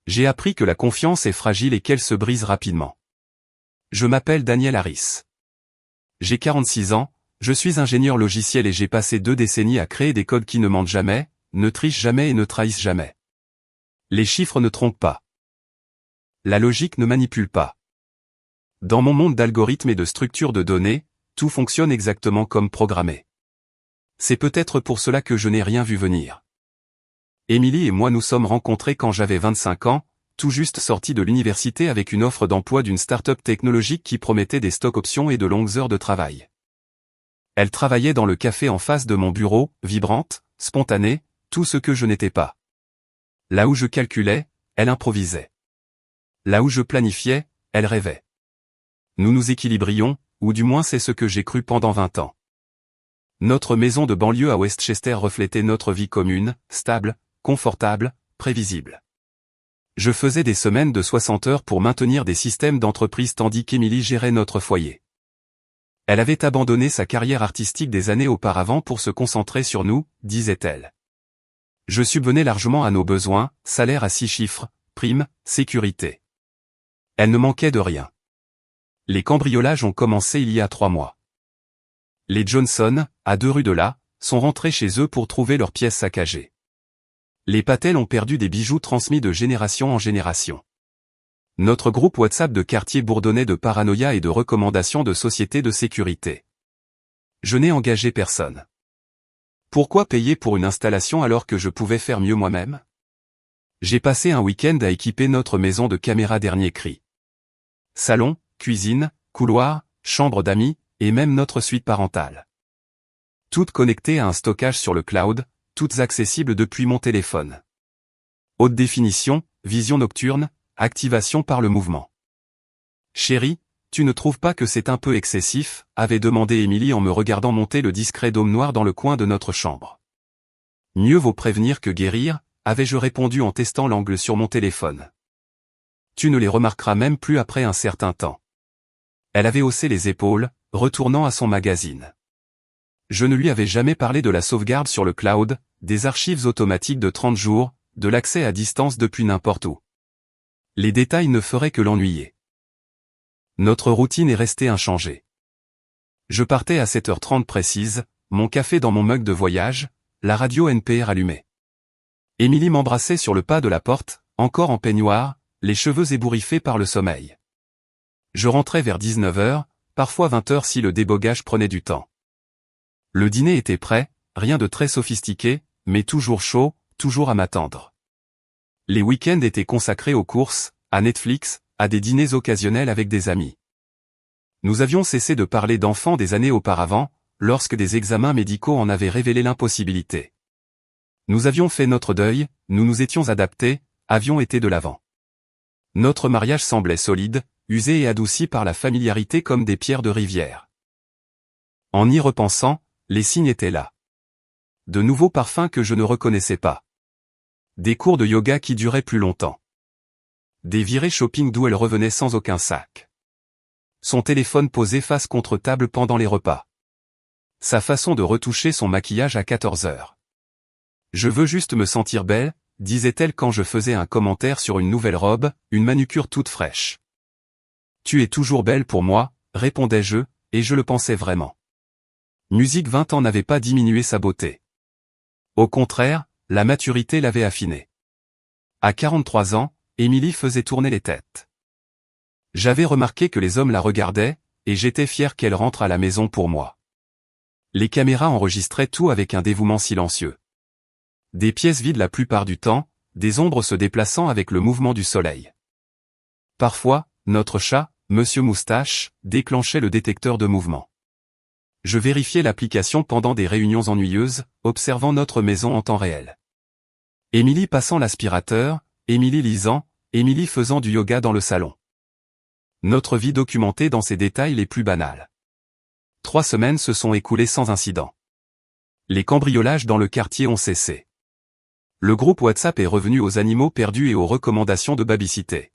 J'ai appris que la confiance est fragile et qu'elle se brise rapidement. Je m'appelle Daniel Harris. J'ai 46 ans, je suis ingénieur logiciel et j'ai passé 2 décennies à créer des codes qui ne mentent jamais, ne trichent jamais et ne trahissent jamais. Les chiffres ne trompent pas. La logique ne manipule pas. Dans mon monde d'algorithmes et de structures de données, tout fonctionne exactement comme programmé. C'est peut-être pour cela que je n'ai rien vu venir. Émilie et moi nous sommes rencontrés quand j'avais 25 ans, tout juste sorti de l'université avec une offre d'emploi d'une start-up technologique qui promettait des stock options et de longues heures de travail. Elle travaillait dans le café en face de mon bureau, vibrante, spontanée, tout ce que je n'étais pas. Là où je calculais, elle improvisait. Là où je planifiais, elle rêvait. Nous nous équilibrions, ou du moins c'est ce que j'ai cru pendant 20 ans. Notre maison de banlieue à Westchester reflétait notre vie commune, stable, confortable, prévisible. Je faisais des semaines de 60 heures pour maintenir des systèmes d'entreprise tandis qu'Émilie gérait notre foyer. Elle avait abandonné sa carrière artistique des années auparavant pour se concentrer sur nous, disait-elle. Je subvenais largement à nos besoins, salaire à 6 chiffres, primes, sécurité. Elle ne manquait de rien. Les cambriolages ont commencé il y a 3 mois. Les Johnson, à 2 rues de là, sont rentrés chez eux pour trouver leurs pièces saccagées. Les Patel ont perdu des bijoux transmis de génération en génération. Notre groupe WhatsApp de quartier bourdonnait de paranoïa et de recommandations de sociétés de sécurité. Je n'ai engagé personne. Pourquoi payer pour une installation alors que je pouvais faire mieux moi-même? J'ai passé un week-end à équiper notre maison de caméras dernier cri. Salon, cuisine, couloir, chambre d'amis, et même notre suite parentale. Toutes connectées à un stockage sur le cloud, toutes accessibles depuis mon téléphone. Haute définition, vision nocturne, activation par le mouvement. Chérie, tu ne trouves pas que c'est un peu excessif, avait demandé Émilie en me regardant monter le discret dôme noir dans le coin de notre chambre. Mieux vaut prévenir que guérir, avais-je répondu en testant l'angle sur mon téléphone. Tu ne les remarqueras même plus après un certain temps. Elle avait haussé les épaules, retournant à son magazine. Je ne lui avais jamais parlé de la sauvegarde sur le cloud, des archives automatiques de 30 jours, de l'accès à distance depuis n'importe où. Les détails ne feraient que l'ennuyer. Notre routine est restée inchangée. Je partais à 7h30 précise, mon café dans mon mug de voyage, la radio NPR allumée. Émilie m'embrassait sur le pas de la porte, encore en peignoir, les cheveux ébouriffés par le sommeil. Je rentrais vers 19h, parfois 20h si le débogage prenait du temps. Le dîner était prêt, rien de très sophistiqué, mais toujours chaud, toujours à m'attendre. Les week-ends étaient consacrés aux courses, à Netflix, à des dîners occasionnels avec des amis. Nous avions cessé de parler d'enfants des années auparavant, lorsque des examens médicaux en avaient révélé l'impossibilité. Nous avions fait notre deuil, nous nous étions adaptés, avions été de l'avant. Notre mariage semblait solide, usé et adouci par la familiarité comme des pierres de rivière. En y repensant, les signes étaient là. De nouveaux parfums que je ne reconnaissais pas. Des cours de yoga qui duraient plus longtemps. Des virées shopping d'où elle revenait sans aucun sac. Son téléphone posé face contre table pendant les repas. Sa façon de retoucher son maquillage à 14h. Je veux juste me sentir belle, disait-elle quand je faisais un commentaire sur une nouvelle robe, une manucure toute fraîche. Tu es toujours belle pour moi, répondais-je, et je le pensais vraiment. Musique 20 ans n'avait pas diminué sa beauté. Au contraire, la maturité l'avait affinée. À 43 ans, Émilie faisait tourner les têtes. J'avais remarqué que les hommes la regardaient, et j'étais fier qu'elle rentre à la maison pour moi. Les caméras enregistraient tout avec un dévouement silencieux. Des pièces vides la plupart du temps, des ombres se déplaçant avec le mouvement du soleil. Parfois, notre chat, Monsieur Moustache, déclenchait le détecteur de mouvement. Je vérifiais l'application pendant des réunions ennuyeuses, observant notre maison en temps réel. Émilie passant l'aspirateur, Émilie lisant, Émilie faisant du yoga dans le salon. Notre vie documentée dans ses détails les plus banals. 3 semaines se sont écoulées sans incident. Les cambriolages dans le quartier ont cessé. Le groupe WhatsApp est revenu aux animaux perdus et aux recommandations de babysitter.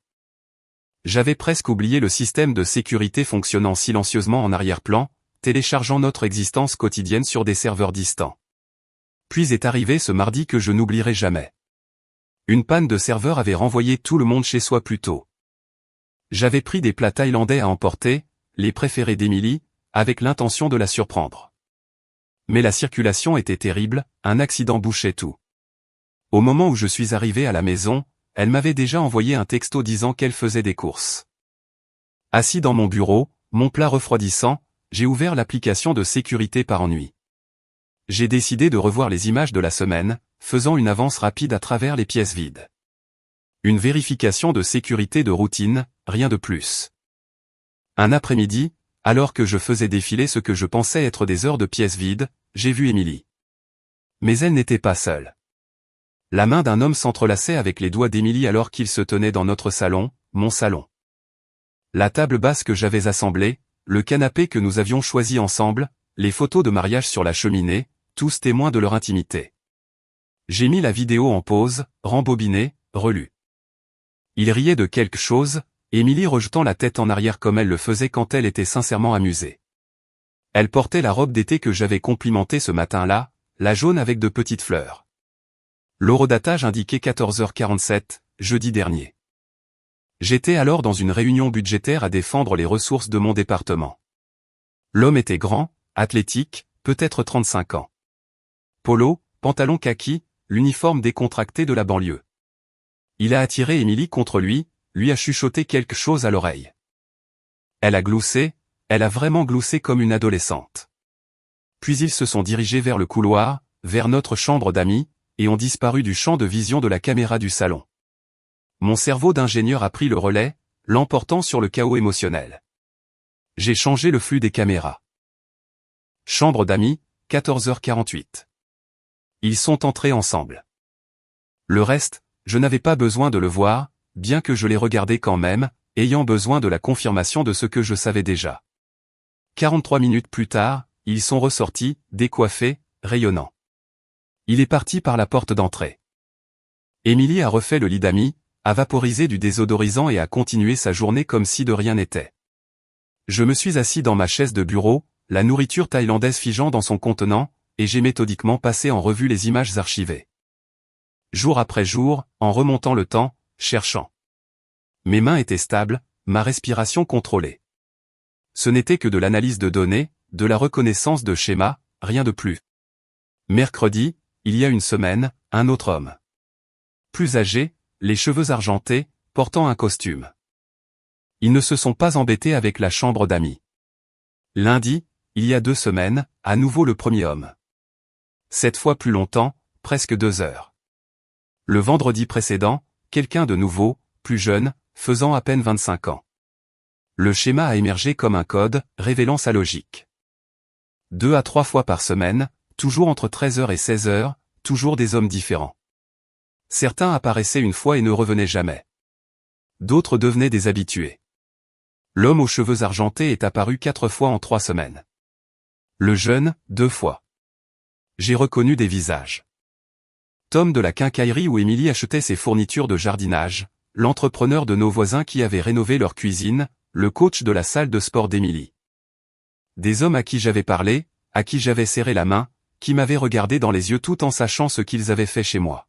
J'avais presque oublié le système de sécurité fonctionnant silencieusement en arrière-plan, téléchargeant notre existence quotidienne sur des serveurs distants. Puis est arrivé ce mardi que je n'oublierai jamais. Une panne de serveur avait renvoyé tout le monde chez soi plus tôt. J'avais pris des plats thaïlandais à emporter, les préférés d'Émilie, avec l'intention de la surprendre. Mais la circulation était terrible, un accident bouchait tout. Au moment où je suis arrivé à la maison, elle m'avait déjà envoyé un texto disant qu'elle faisait des courses. Assis dans mon bureau, mon plat refroidissant, j'ai ouvert l'application de sécurité par ennui. J'ai décidé de revoir les images de la semaine, faisant une avance rapide à travers les pièces vides. Une vérification de sécurité de routine, rien de plus. Un après-midi, alors que je faisais défiler ce que je pensais être des heures de pièces vides, j'ai vu Émilie. Mais elle n'était pas seule. La main d'un homme s'entrelaçait avec les doigts d'Émilie alors qu'il se tenait dans notre salon, mon salon. La table basse que j'avais assemblée, le canapé que nous avions choisi ensemble, les photos de mariage sur la cheminée, tous témoins de leur intimité. J'ai mis la vidéo en pause, rembobiné, relu. Il riait de quelque chose, Émilie rejetant la tête en arrière comme elle le faisait quand elle était sincèrement amusée. Elle portait la robe d'été que j'avais complimentée ce matin-là, la jaune avec de petites fleurs. L'horodatage indiquait 14h47, jeudi dernier. J'étais alors dans une réunion budgétaire à défendre les ressources de mon département. L'homme était grand, athlétique, peut-être 35 ans. Polo, pantalon kaki, l'uniforme décontracté de la banlieue. Il a attiré Émilie contre lui a chuchoté quelque chose à l'oreille. Elle a gloussé, elle a vraiment gloussé comme une adolescente. Puis ils se sont dirigés vers le couloir, vers notre chambre d'amis, et ont disparu du champ de vision de la caméra du salon. Mon cerveau d'ingénieur a pris le relais, l'emportant sur le chaos émotionnel. J'ai changé le flux des caméras. Chambre d'amis, 14h48. Ils sont entrés ensemble. Le reste, je n'avais pas besoin de le voir, bien que je l'ai regardé quand même, ayant besoin de la confirmation de ce que je savais déjà. 43 minutes plus tard, ils sont ressortis, décoiffés, rayonnants. Il est parti par la porte d'entrée. Émilie a refait le lit d'amis, a vaporisé du désodorisant et a continué sa journée comme si de rien n'était. Je me suis assis dans ma chaise de bureau, la nourriture thaïlandaise figeant dans son contenant, et j'ai méthodiquement passé en revue les images archivées. Jour après jour, en remontant le temps, cherchant. Mes mains étaient stables, ma respiration contrôlée. Ce n'était que de l'analyse de données, de la reconnaissance de schémas, rien de plus. Mercredi, il y a une semaine, un autre homme. Plus âgé, les cheveux argentés, portant un costume. Ils ne se sont pas embêtés avec la chambre d'amis. Lundi, il y a 2 semaines, à nouveau le premier homme. Cette fois plus longtemps, presque 2 heures. Le vendredi précédent, quelqu'un de nouveau, plus jeune, faisant à peine 25 ans. Le schéma a émergé comme un code, révélant sa logique. 2 à 3 fois par semaine, toujours entre 13h et 16h, toujours des hommes différents. Certains apparaissaient une fois et ne revenaient jamais. D'autres devenaient des habitués. L'homme aux cheveux argentés est apparu 4 fois en 3 semaines. Le jeune, 2 fois. J'ai reconnu des visages. Tom de la quincaillerie où Émilie achetait ses fournitures de jardinage, l'entrepreneur de nos voisins qui avait rénové leur cuisine, le coach de la salle de sport d'Émilie. Des hommes à qui j'avais parlé, à qui j'avais serré la main, qui m'avaient regardé dans les yeux tout en sachant ce qu'ils avaient fait chez moi.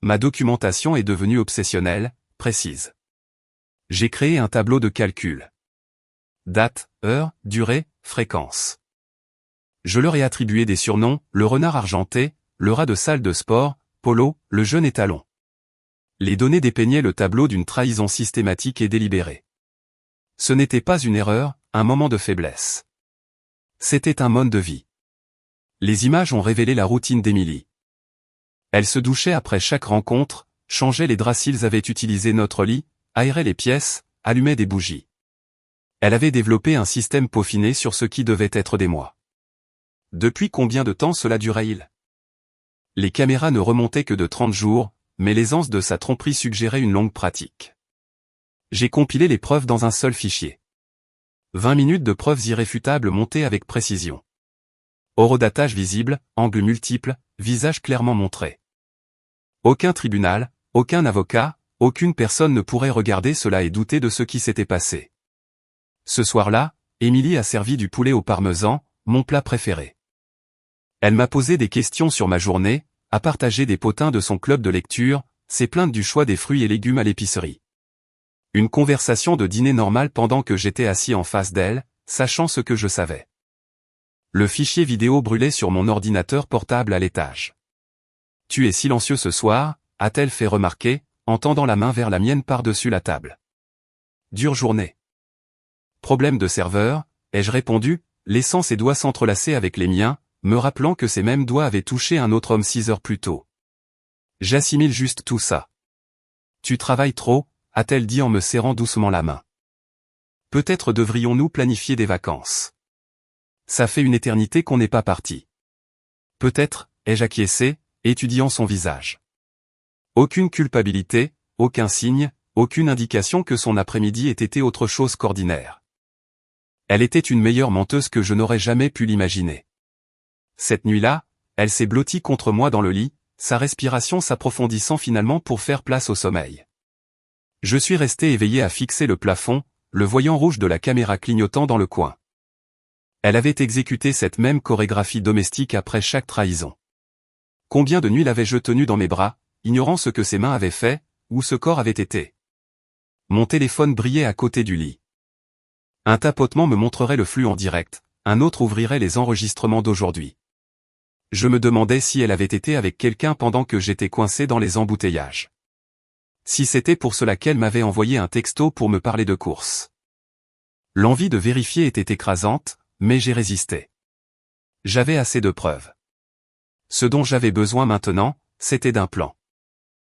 Ma documentation est devenue obsessionnelle, précise. J'ai créé un tableau de calcul. Date, heure, durée, fréquence. Je leur ai attribué des surnoms, le renard argenté, le rat de salle de sport, Polo, le jeune étalon. Les données dépeignaient le tableau d'une trahison systématique et délibérée. Ce n'était pas une erreur, un moment de faiblesse. C'était un mode de vie. Les images ont révélé la routine d'Émilie. Elle se douchait après chaque rencontre, changeait les draps s'ils avaient utilisé notre lit, aérait les pièces, allumait des bougies. Elle avait développé un système peaufiné sur ce qui devait être des mois. Depuis combien de temps cela durait-il? Les caméras ne remontaient que de 30 jours, mais l'aisance de sa tromperie suggérait une longue pratique. J'ai compilé les preuves dans un seul fichier. 20 minutes de preuves irréfutables montées avec précision. Horodatage visible, angles multiples, visage clairement montré. Aucun tribunal, aucun avocat, aucune personne ne pourrait regarder cela et douter de ce qui s'était passé. Ce soir-là, Émilie a servi du poulet au parmesan, mon plat préféré. Elle m'a posé des questions sur ma journée, a partagé des potins de son club de lecture, s'est plainte du choix des fruits et légumes à l'épicerie. Une conversation de dîner normale pendant que j'étais assis en face d'elle, sachant ce que je savais. Le fichier vidéo brûlait sur mon ordinateur portable à l'étage. « Tu es silencieux ce soir », a-t-elle fait remarquer, en tendant la main vers la mienne par-dessus la table. « Dure journée. »« Problème de serveur », ai-je répondu, laissant ses doigts s'entrelacer avec les miens, me rappelant que ces mêmes doigts avaient touché un autre homme 6 heures plus tôt. J'assimile juste tout ça. « Tu travailles trop », a-t-elle dit en me serrant doucement la main. « Peut-être devrions-nous planifier des vacances. Ça fait une éternité qu'on n'est pas parti. »« Peut-être », ai-je acquiescé, étudiant son visage. Aucune culpabilité, aucun signe, aucune indication que son après-midi ait été autre chose qu'ordinaire. Elle était une meilleure menteuse que je n'aurais jamais pu l'imaginer. Cette nuit-là, elle s'est blottie contre moi dans le lit, sa respiration s'approfondissant finalement pour faire place au sommeil. Je suis resté éveillé à fixer le plafond, le voyant rouge de la caméra clignotant dans le coin. Elle avait exécuté cette même chorégraphie domestique après chaque trahison. Combien de nuits l'avais-je tenue dans mes bras, ignorant ce que ses mains avaient fait, où ce corps avait été. Mon téléphone brillait à côté du lit. Un tapotement me montrerait le flux en direct, un autre ouvrirait les enregistrements d'aujourd'hui. Je me demandais si elle avait été avec quelqu'un pendant que j'étais coincé dans les embouteillages. Si c'était pour cela qu'elle m'avait envoyé un texto pour me parler de course. L'envie de vérifier était écrasante, mais j'ai résisté. J'avais assez de preuves. Ce dont j'avais besoin maintenant, c'était d'un plan.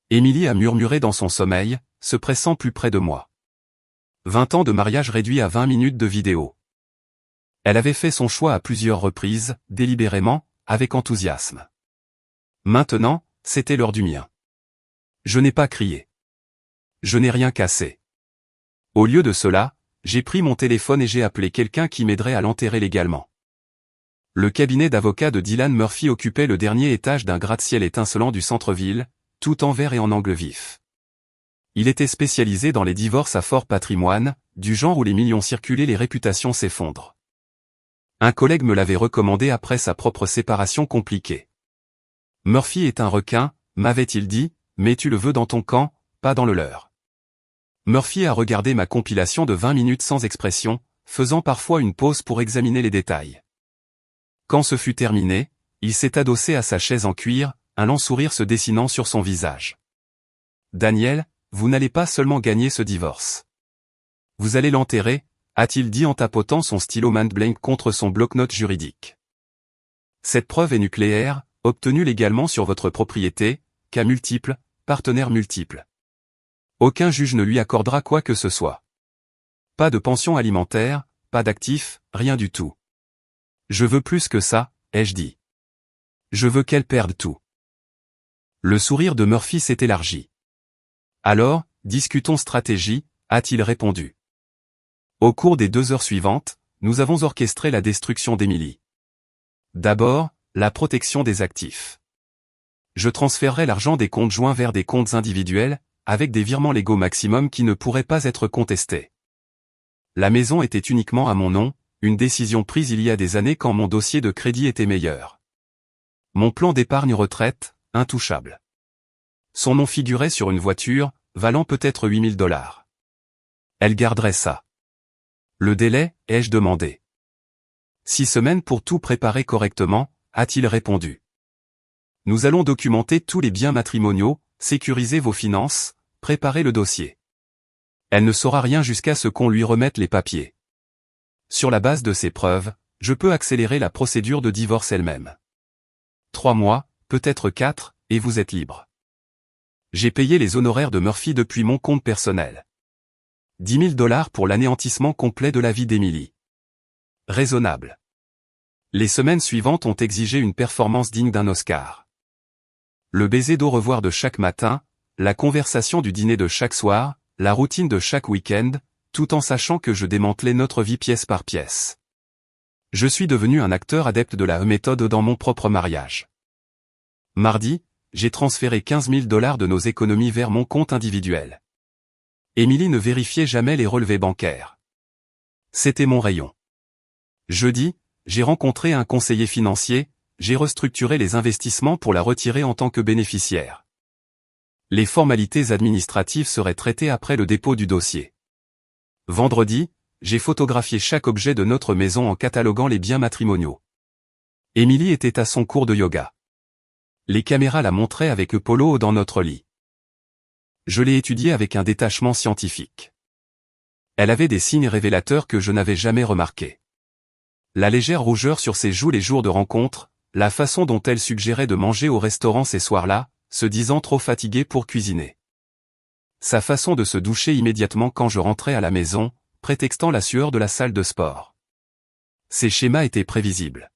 Émilie a murmuré dans son sommeil, se pressant plus près de moi. 20 ans de mariage réduit à 20 minutes de vidéo. Elle avait fait son choix à plusieurs reprises, délibérément, avec enthousiasme. Maintenant, c'était l'heure du mien. Je n'ai pas crié. Je n'ai rien cassé. Au lieu de cela, j'ai pris mon téléphone et j'ai appelé quelqu'un qui m'aiderait à l'enterrer légalement. Le cabinet d'avocats de Dylan Murphy occupait le dernier étage d'un gratte-ciel étincelant du centre-ville, tout en vert et en angle vif. Il était spécialisé dans les divorces à fort patrimoine, du genre où les millions circulent et les réputations s'effondrent. Un collègue me l'avait recommandé après sa propre séparation compliquée. Murphy est un requin, m'avait-il dit, mais tu le veux dans ton camp, pas dans le leur. Murphy a regardé ma compilation de 20 minutes sans expression, faisant parfois une pause pour examiner les détails. Quand ce fut terminé, il s'est adossé à sa chaise en cuir, un lent sourire se dessinant sur son visage. « Daniel, vous n'allez pas seulement gagner ce divorce. Vous allez l'enterrer, a-t-il dit en tapotant son stylo Mandblank contre son bloc-notes juridique. Cette preuve est nucléaire, obtenue légalement sur votre propriété, cas multiples, partenaires multiples. Aucun juge ne lui accordera quoi que ce soit. Pas de pension alimentaire, pas d'actifs, rien du tout. Je veux plus que ça, ai-je dit. Je veux qu'elle perde tout. Le sourire de Murphy s'est élargi. Alors, discutons stratégie, a-t-il répondu. Au cours des 2 heures suivantes, nous avons orchestré la destruction d'Émilie. D'abord, la protection des actifs. Je transférerai l'argent des comptes joints vers des comptes individuels, avec des virements légaux maximum qui ne pourraient pas être contestés. La maison était uniquement à mon nom, une décision prise il y a des années quand mon dossier de crédit était meilleur. Mon plan d'épargne retraite, intouchable. Son nom figurait sur une voiture, valant peut-être 8 000 $. Elle garderait ça. Le délai, ai-je demandé. 6 semaines pour tout préparer correctement, a-t-il répondu. Nous allons documenter tous les biens matrimoniaux, sécuriser vos finances, préparer le dossier. Elle ne saura rien jusqu'à ce qu'on lui remette les papiers. Sur la base de ces preuves, je peux accélérer la procédure de divorce elle-même. 3 mois, peut-être 4, et vous êtes libre. J'ai payé les honoraires de Murphy depuis mon compte personnel. 10 000 $ pour l'anéantissement complet de la vie d'Émilie. Raisonnable. Les semaines suivantes ont exigé une performance digne d'un Oscar. Le baiser d'au revoir de chaque matin, la conversation du dîner de chaque soir, la routine de chaque week-end, tout en sachant que je démantelais notre vie pièce par pièce. Je suis devenu un acteur adepte de la méthode dans mon propre mariage. Mardi, j'ai transféré 15 000 $ de nos économies vers mon compte individuel. Émilie ne vérifiait jamais les relevés bancaires. C'était mon rayon. Jeudi, j'ai rencontré un conseiller financier, j'ai restructuré les investissements pour la retirer en tant que bénéficiaire. Les formalités administratives seraient traitées après le dépôt du dossier. Vendredi, j'ai photographié chaque objet de notre maison en cataloguant les biens matrimoniaux. Émilie était à son cours de yoga. Les caméras la montraient avec Polo dans notre lit. Je l'ai étudiée avec un détachement scientifique. Elle avait des signes révélateurs que je n'avais jamais remarqués. La légère rougeur sur ses joues les jours de rencontre, la façon dont elle suggérait de manger au restaurant ces soirs-là, se disant trop fatiguée pour cuisiner. Sa façon de se doucher immédiatement quand je rentrais à la maison, prétextant la sueur de la salle de sport. Ces schémas étaient prévisibles.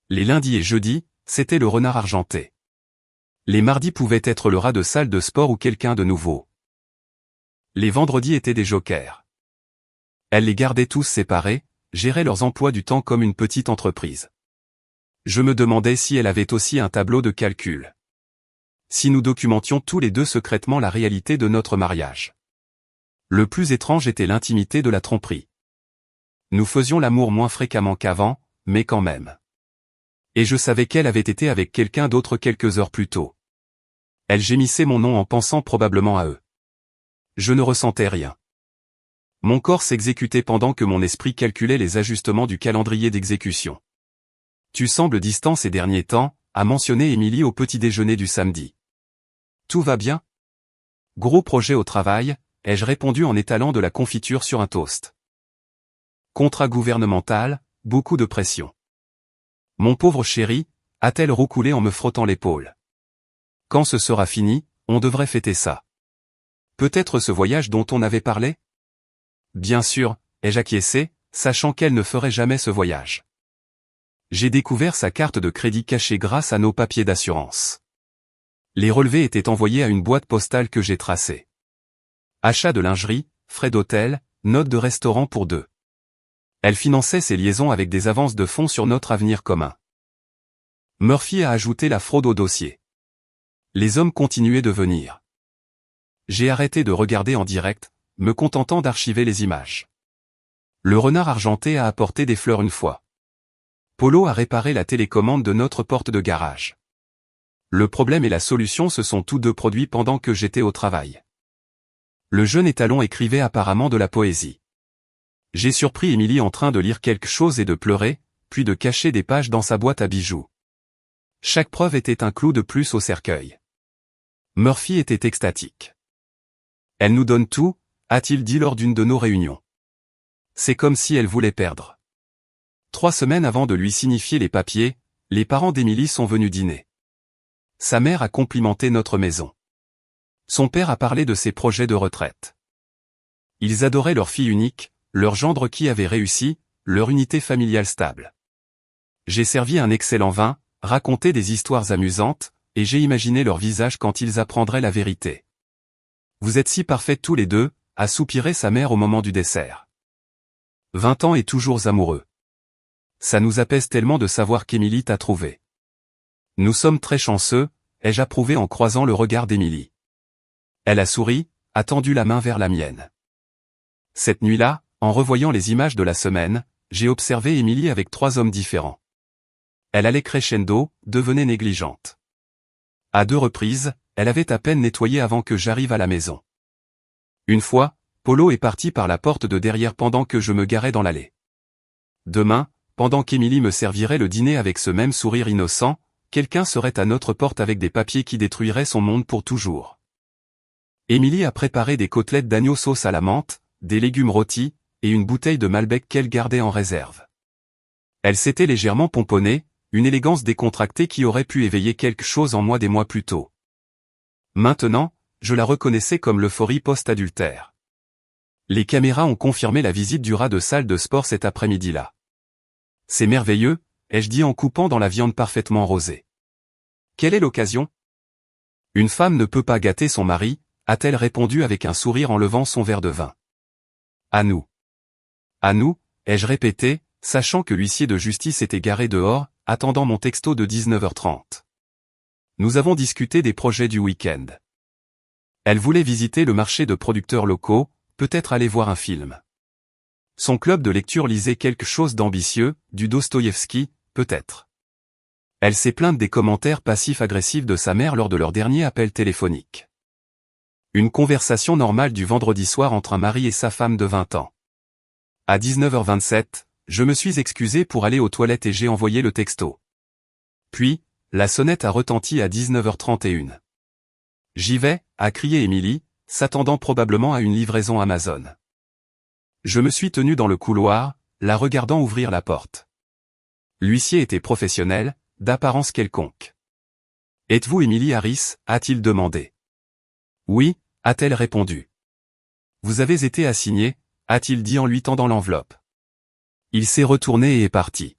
Les lundis et jeudis, c'était le renard argenté. Les mardis pouvaient être le rat de salle de sport ou quelqu'un de nouveau. Les vendredis étaient des jokers. Elle les gardait tous séparés, gérait leurs emplois du temps comme une petite entreprise. Je me demandais si elle avait aussi un tableau de calcul. Si nous documentions tous les deux secrètement la réalité de notre mariage. Le plus étrange était l'intimité de la tromperie. Nous faisions l'amour moins fréquemment qu'avant, mais quand même. Et je savais qu'elle avait été avec quelqu'un d'autre quelques heures plus tôt. Elle gémissait mon nom en pensant probablement à eux. Je ne ressentais rien. Mon corps s'exécutait pendant que mon esprit calculait les ajustements du calendrier d'exécution. Tu sembles distant ces derniers temps, a mentionné Émilie au petit déjeuner du samedi. Tout va bien? Gros projet au travail, ai-je répondu en étalant de la confiture sur un toast. Contrat gouvernemental, beaucoup de pression. Mon pauvre chéri, a-t-elle roucoulé en me frottant l'épaule. Quand ce sera fini, on devrait fêter ça. Peut-être ce voyage dont on avait parlé? Bien sûr, ai-je acquiescé, sachant qu'elle ne ferait jamais ce voyage. J'ai découvert sa carte de crédit cachée grâce à nos papiers d'assurance. Les relevés étaient envoyés à une boîte postale que j'ai tracée. Achat de lingerie, frais d'hôtel, notes de restaurant pour deux. Elle finançait ses liaisons avec des avances de fonds sur notre avenir commun. Murphy a ajouté la fraude au dossier. Les hommes continuaient de venir. J'ai arrêté de regarder en direct, me contentant d'archiver les images. Le renard argenté a apporté des fleurs une fois. Polo a réparé la télécommande de notre porte de garage. Le problème et la solution se sont tous deux produits pendant que j'étais au travail. Le jeune étalon écrivait apparemment de la poésie. J'ai surpris Émilie en train de lire quelque chose et de pleurer, puis de cacher des pages dans sa boîte à bijoux. Chaque preuve était un clou de plus au cercueil. Murphy était extatique. Elle nous donne tout, a-t-il dit lors d'une de nos réunions. C'est comme si elle voulait perdre. 3 semaines avant de lui signifier les papiers, les parents d'Émilie sont venus dîner. Sa mère a complimenté notre maison. Son père a parlé de ses projets de retraite. Ils adoraient leur fille unique, leur gendre qui avait réussi, leur unité familiale stable. J'ai servi un excellent vin, raconté des histoires amusantes, et j'ai imaginé leur visage quand ils apprendraient la vérité. Vous êtes si parfaits tous les deux, a soupiré sa mère au moment du dessert. 20 ans et toujours amoureux. Ça nous apaise tellement de savoir qu'Émilie t'a trouvé. Nous sommes très chanceux, ai-je approuvé en croisant le regard d'Émilie. Elle a souri, a tendu la main vers la mienne. Cette nuit-là, en revoyant les images de la semaine, j'ai observé Émilie avec 3 hommes différents. Elle allait crescendo, devenait négligente. À 2 reprises, elle avait à peine nettoyé avant que j'arrive à la maison. Une fois, Polo est parti par la porte de derrière pendant que je me garais dans l'allée. Demain, pendant qu'Émilie me servirait le dîner avec ce même sourire innocent, quelqu'un serait à notre porte avec des papiers qui détruiraient son monde pour toujours. Émilie a préparé des côtelettes d'agneau sauce à la menthe, des légumes rôtis, et une bouteille de Malbec qu'elle gardait en réserve. Elle s'était légèrement pomponnée, une élégance décontractée qui aurait pu éveiller quelque chose en moi des mois plus tôt. Maintenant, je la reconnaissais comme l'euphorie post-adultère. Les caméras ont confirmé la visite du rat de salle de sport cet après-midi-là. C'est merveilleux, ai-je dit en coupant dans la viande parfaitement rosée. Quelle est l'occasion? Une femme ne peut pas gâter son mari, a-t-elle répondu avec un sourire en levant son verre de vin. À nous. À nous, ai-je répété, sachant que l'huissier de justice était garé dehors, attendant mon texto de 19h30. Nous avons discuté des projets du week-end. Elle voulait visiter le marché de producteurs locaux, peut-être aller voir un film. Son club de lecture lisait quelque chose d'ambitieux, du Dostoïevski, peut-être. Elle s'est plainte des commentaires passifs-agressifs de sa mère lors de leur dernier appel téléphonique. Une conversation normale du vendredi soir entre un mari et sa femme de 20 ans. À 19h27, je me suis excusé pour aller aux toilettes et j'ai envoyé le texto. Puis, la sonnette a retenti à 19h31. J'y vais, a crié Émilie, s'attendant probablement à une livraison Amazon. Je me suis tenu dans le couloir, la regardant ouvrir la porte. L'huissier était professionnel, d'apparence quelconque. « Êtes-vous Émilie Harris ?» a-t-il demandé. « Oui », a-t-elle répondu. « Vous avez été assigné ?» a-t-il dit en lui tendant l'enveloppe. Il s'est retourné et est parti.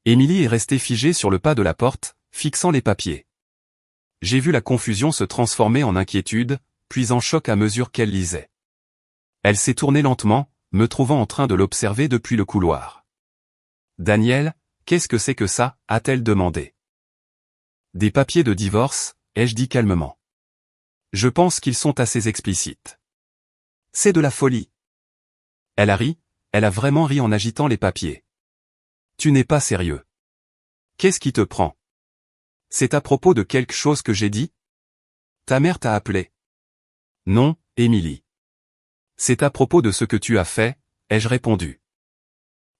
Émilie est restée figée sur le pas de la porte, fixant les papiers. J'ai vu la confusion se transformer en inquiétude, puis en choc à mesure qu'elle lisait. Elle s'est tournée lentement, me trouvant en train de l'observer depuis le couloir. « Daniel, qu'est-ce que c'est que ça ?» a-t-elle demandé. « Des papiers de divorce », ai-je dit calmement. « Je pense qu'ils sont assez explicites. »« C'est de la folie. » Elle a ri, elle a vraiment ri en agitant les papiers. « Tu n'es pas sérieux. Qu'est-ce qui te prend ? C'est à propos de quelque chose que j'ai dit ? Ta mère t'a appelé ? Non, Émilie. C'est à propos de ce que tu as fait, ai-je répondu.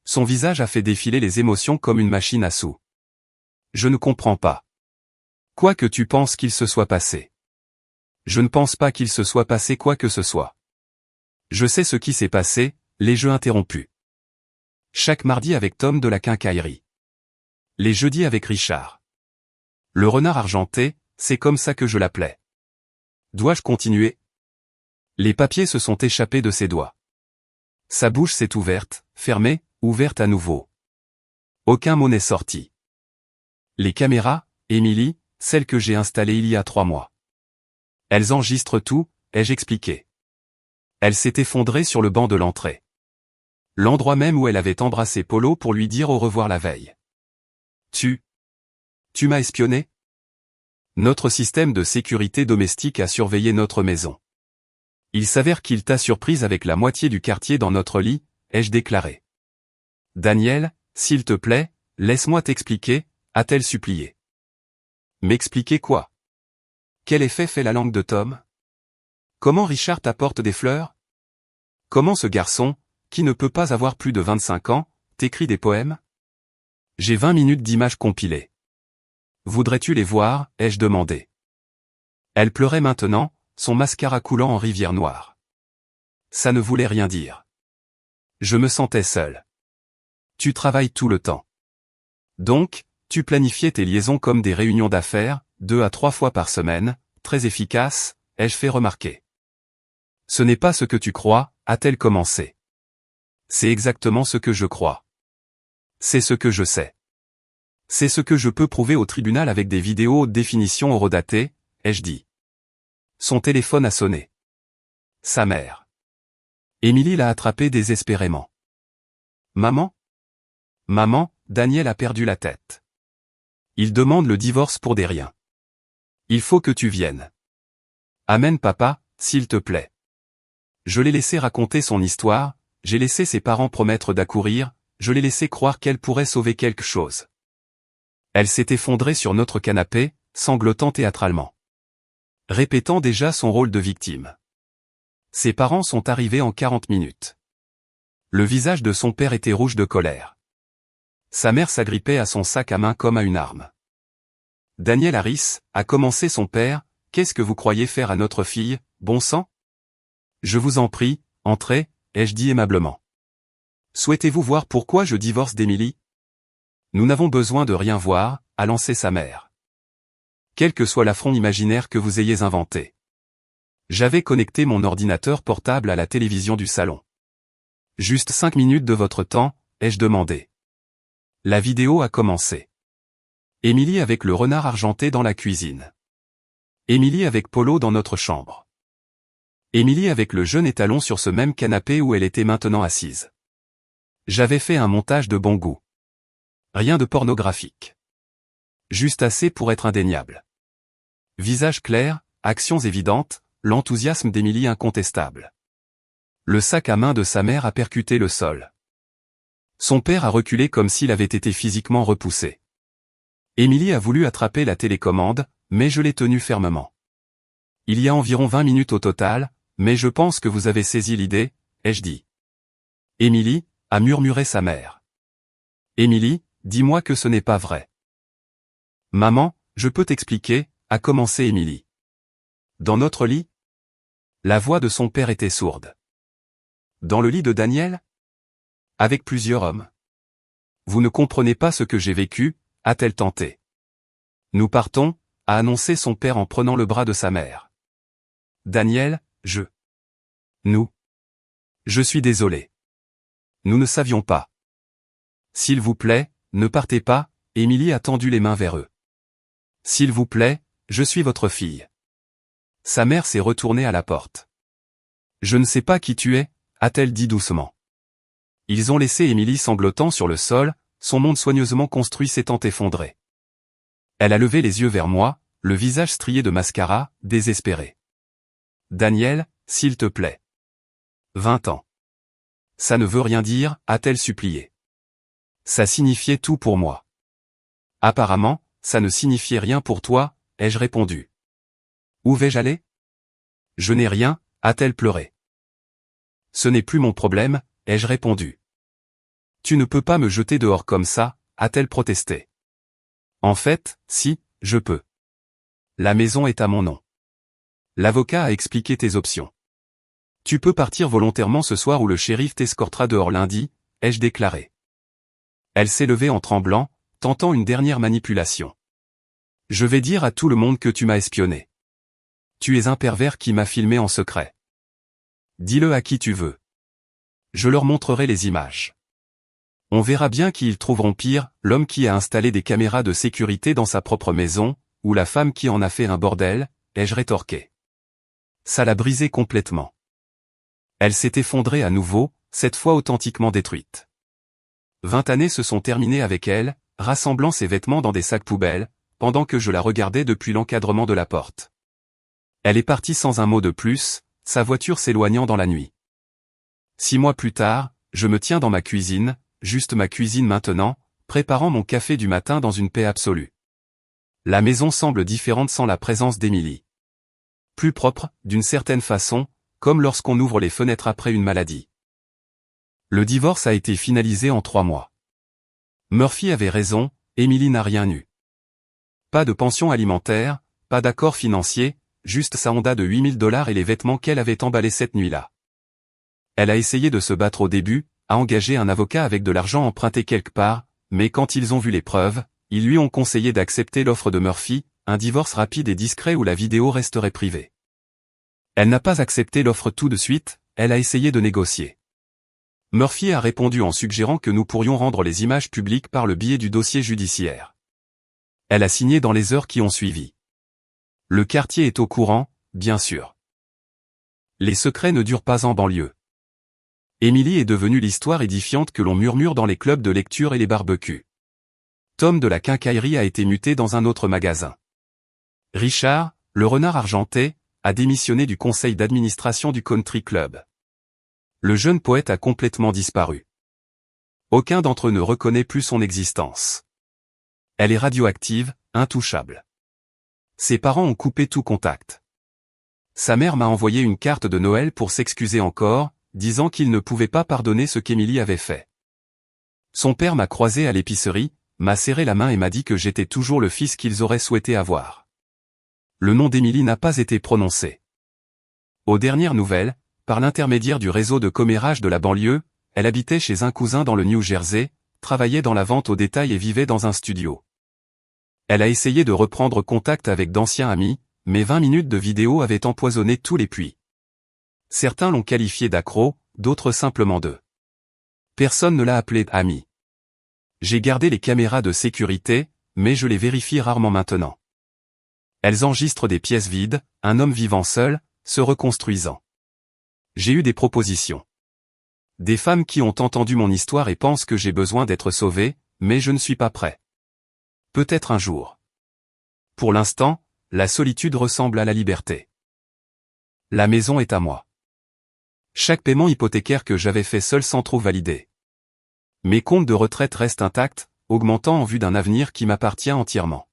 Son visage a fait défiler les émotions comme une machine à sous. Je ne comprends pas. Quoi que tu penses qu'il se soit passé. Je ne pense pas qu'il se soit passé quoi que ce soit. Je sais ce qui s'est passé, les jeux interrompus. Chaque mardi avec Tom de la quincaillerie. Les jeudis avec Richard. Le renard argenté, c'est comme ça que je l'appelais. Dois-je continuer ? Les papiers se sont échappés de ses doigts. Sa bouche s'est ouverte, fermée, ouverte à nouveau. Aucun mot n'est sorti. Les caméras, Émilie, celles que j'ai installées il y a 3 mois. Elles enregistrent tout, ai-je expliqué. Elle s'est effondrée sur le banc de l'entrée. L'endroit même où elle avait embrassé Polo pour lui dire au revoir la veille. Tu m'as espionné ? Notre système de sécurité domestique a surveillé notre maison. Il s'avère qu'il t'a surprise avec la moitié du quartier dans notre lit, ai-je déclaré. Daniel, s'il te plaît, laisse-moi t'expliquer, a-t-elle supplié. M'expliquer quoi ? Quel effet fait la langue de Tom ? Comment Richard t'apporte des fleurs ? Comment ce garçon, qui ne peut pas avoir plus de 25 ans, t'écrit des poèmes ? J'ai 20 minutes d'images compilées. Voudrais-tu les voir, ai-je demandé. Elle pleurait maintenant, son mascara coulant en rivière noire. Ça ne voulait rien dire. Je me sentais seul. Tu travailles tout le temps. Donc, tu planifiais tes liaisons comme des réunions d'affaires, 2 à 3 fois par semaine, très efficaces, ai-je fait remarquer. Ce n'est pas ce que tu crois, a-t-elle commencé. C'est exactement ce que je crois. C'est ce que je sais. C'est ce que je peux prouver au tribunal avec des vidéos haute définition horodatées, ai-je dit. Son téléphone a sonné. Sa mère. Émilie l'a attrapé désespérément. Maman ? Maman, Daniel a perdu la tête. Il demande le divorce pour des riens. Il faut que tu viennes. Amène papa, s'il te plaît. Je l'ai laissé raconter son histoire, j'ai laissé ses parents promettre d'accourir, je l'ai laissé croire qu'elle pourrait sauver quelque chose. Elle s'est effondrée sur notre canapé, sanglotant théâtralement. Répétant déjà son rôle de victime. Ses parents sont arrivés en 40 minutes. Le visage de son père était rouge de colère. Sa mère s'agrippait à son sac à main comme à une arme. Daniel Harris, a commencé son père, qu'est-ce que vous croyez faire à notre fille, bon sang ? Je vous en prie, entrez, ai-je dit aimablement. Souhaitez-vous voir pourquoi je divorce d'Émilie ? Nous n'avons besoin de rien voir, a lancé sa mère. Quel que soit l'affront imaginaire que vous ayez inventé. J'avais connecté mon ordinateur portable à la télévision du salon. Juste 5 minutes de votre temps, ai-je demandé. La vidéo a commencé. Émilie avec le renard argenté dans la cuisine. Émilie avec Polo dans notre chambre. Émilie avec le jeune étalon sur ce même canapé où elle était maintenant assise. J'avais fait un montage de bon goût. Rien de pornographique. Juste assez pour être indéniable. Visage clair, actions évidentes, l'enthousiasme d'Émilie incontestable. Le sac à main de sa mère a percuté le sol. Son père a reculé comme s'il avait été physiquement repoussé. Émilie a voulu attraper la télécommande, mais je l'ai tenue fermement. Il y a environ 20 minutes au total, mais je pense que vous avez saisi l'idée, ai-je dit. Émilie, a murmuré sa mère. Émilie, dis-moi que ce n'est pas vrai. Maman, je peux t'expliquer, a commencé Émilie. Dans notre lit? La voix de son père était sourde. Dans le lit de Daniel? Avec plusieurs hommes. Vous ne comprenez pas ce que j'ai vécu, a-t-elle tenté. Nous partons, a annoncé son père en prenant le bras de sa mère. Daniel, Nous. Je suis désolé. Nous ne savions pas. S'il vous plaît, ne partez pas, Émilie a tendu les mains vers eux. S'il vous plaît, je suis votre fille. Sa mère s'est retournée à la porte. Je ne sais pas qui tu es, a-t-elle dit doucement. Ils ont laissé Émilie sanglotant sur le sol, son monde soigneusement construit s'étant effondré. Elle a levé les yeux vers moi, le visage strié de mascara, désespéré. Daniel, s'il te plaît. 20 ans. Ça ne veut rien dire, a-t-elle supplié. Ça signifiait tout pour moi. Apparemment, ça ne signifiait rien pour toi, ai-je répondu. Où vais-je aller? Je n'ai rien, a-t-elle pleuré. Ce n'est plus mon problème, ai-je répondu. Tu ne peux pas me jeter dehors comme ça, a-t-elle protesté. En fait, si, je peux. La maison est à mon nom. L'avocat a expliqué tes options. Tu peux partir volontairement ce soir ou le shérif t'escortera dehors lundi, ai-je déclaré. Elle s'est levée en tremblant, tentant une dernière manipulation. Je vais dire à tout le monde que tu m'as espionné. Tu es un pervers qui m'a filmé en secret. Dis-le à qui tu veux. Je leur montrerai les images. On verra bien qui ils trouveront pire, l'homme qui a installé des caméras de sécurité dans sa propre maison, ou la femme qui en a fait un bordel, ai-je rétorqué. Ça l'a brisée complètement. Elle s'est effondrée à nouveau, cette fois authentiquement détruite. 20 années se sont terminées avec elle, rassemblant ses vêtements dans des sacs poubelles, pendant que je la regardais depuis l'encadrement de la porte. Elle est partie sans un mot de plus, sa voiture s'éloignant dans la nuit. 6 mois plus tard, je me tiens dans ma cuisine, juste ma cuisine maintenant, préparant mon café du matin dans une paix absolue. La maison semble différente sans la présence d'Émilie. Plus propre, d'une certaine façon, comme lorsqu'on ouvre les fenêtres après une maladie. Le divorce a été finalisé en 3 mois. Murphy avait raison, Émilie n'a rien eu. Pas de pension alimentaire, pas d'accord financier, juste sa Honda de 8 000 $ et les vêtements qu'elle avait emballés cette nuit-là. Elle a essayé de se battre au début, a engagé un avocat avec de l'argent emprunté quelque part, mais quand ils ont vu les preuves, ils lui ont conseillé d'accepter l'offre de Murphy, un divorce rapide et discret où la vidéo resterait privée. Elle n'a pas accepté l'offre tout de suite, elle a essayé de négocier. Murphy a répondu en suggérant que nous pourrions rendre les images publiques par le biais du dossier judiciaire. Elle a signé dans les heures qui ont suivi. Le quartier est au courant, bien sûr. Les secrets ne durent pas en banlieue. Émilie est devenue l'histoire édifiante que l'on murmure dans les clubs de lecture et les barbecues. Tom de la quincaillerie a été muté dans un autre magasin. Richard, le renard argenté, a démissionné du conseil d'administration du country club. Le jeune poète a complètement disparu. Aucun d'entre eux ne reconnaît plus son existence. Elle est radioactive, intouchable. Ses parents ont coupé tout contact. Sa mère m'a envoyé une carte de Noël pour s'excuser encore, disant qu'il ne pouvait pas pardonner ce qu'Émilie avait fait. Son père m'a croisé à l'épicerie, m'a serré la main et m'a dit que j'étais toujours le fils qu'ils auraient souhaité avoir. Le nom d'Émilie n'a pas été prononcé. Aux dernières nouvelles, par l'intermédiaire du réseau de commérage de la banlieue, elle habitait chez un cousin dans le New Jersey, travaillait dans la vente au détail et vivait dans un studio. Elle a essayé de reprendre contact avec d'anciens amis, mais 20 minutes de vidéo avaient empoisonné tous les puits. Certains l'ont qualifiée d'accro, d'autres simplement de. Personne ne l'a appelée amie. J'ai gardé les caméras de sécurité, mais je les vérifie rarement maintenant. Elles enregistrent des pièces vides, un homme vivant seul, se reconstruisant. J'ai eu des propositions. Des femmes qui ont entendu mon histoire et pensent que j'ai besoin d'être sauvé, mais je ne suis pas prêt. Peut-être un jour. Pour l'instant, la solitude ressemble à la liberté. La maison est à moi. Chaque paiement hypothécaire que j'avais fait seul sans trop valider. Mes comptes de retraite restent intacts, augmentant en vue d'un avenir qui m'appartient entièrement.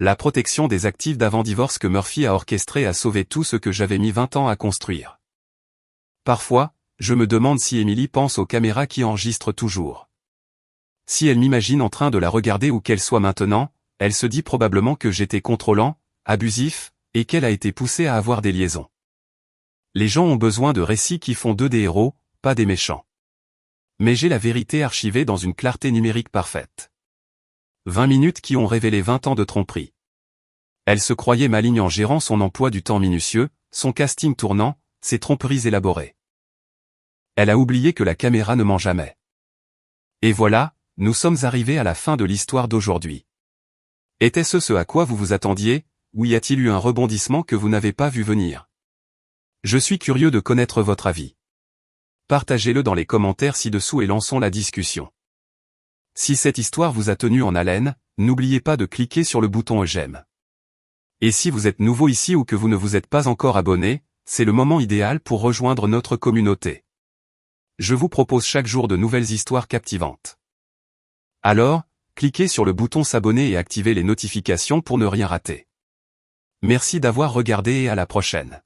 La protection des actifs d'avant-divorce que Murphy a orchestrée a sauvé tout ce que j'avais mis 20 ans à construire. Parfois, je me demande si Emily pense aux caméras qui enregistrent toujours. Si elle m'imagine en train de la regarder où qu'elle soit maintenant, elle se dit probablement que j'étais contrôlant, abusif, et qu'elle a été poussée à avoir des liaisons. Les gens ont besoin de récits qui font d'eux des héros, pas des méchants. Mais j'ai la vérité archivée dans une clarté numérique parfaite. 20 minutes qui ont révélé 20 ans de tromperie. Elle se croyait maligne en gérant son emploi du temps minutieux, son casting tournant, ses tromperies élaborées. Elle a oublié que la caméra ne ment jamais. Et voilà, nous sommes arrivés à la fin de l'histoire d'aujourd'hui. Était-ce ce à quoi vous vous attendiez, ou y a-t-il eu un rebondissement que vous n'avez pas vu venir? Je suis curieux de connaître votre avis. Partagez-le dans les commentaires ci-dessous et lançons la discussion. Si cette histoire vous a tenu en haleine, n'oubliez pas de cliquer sur le bouton j'aime. Et si vous êtes nouveau ici ou que vous ne vous êtes pas encore abonné, c'est le moment idéal pour rejoindre notre communauté. Je vous propose chaque jour de nouvelles histoires captivantes. Alors, cliquez sur le bouton s'abonner et activez les notifications pour ne rien rater. Merci d'avoir regardé et à la prochaine.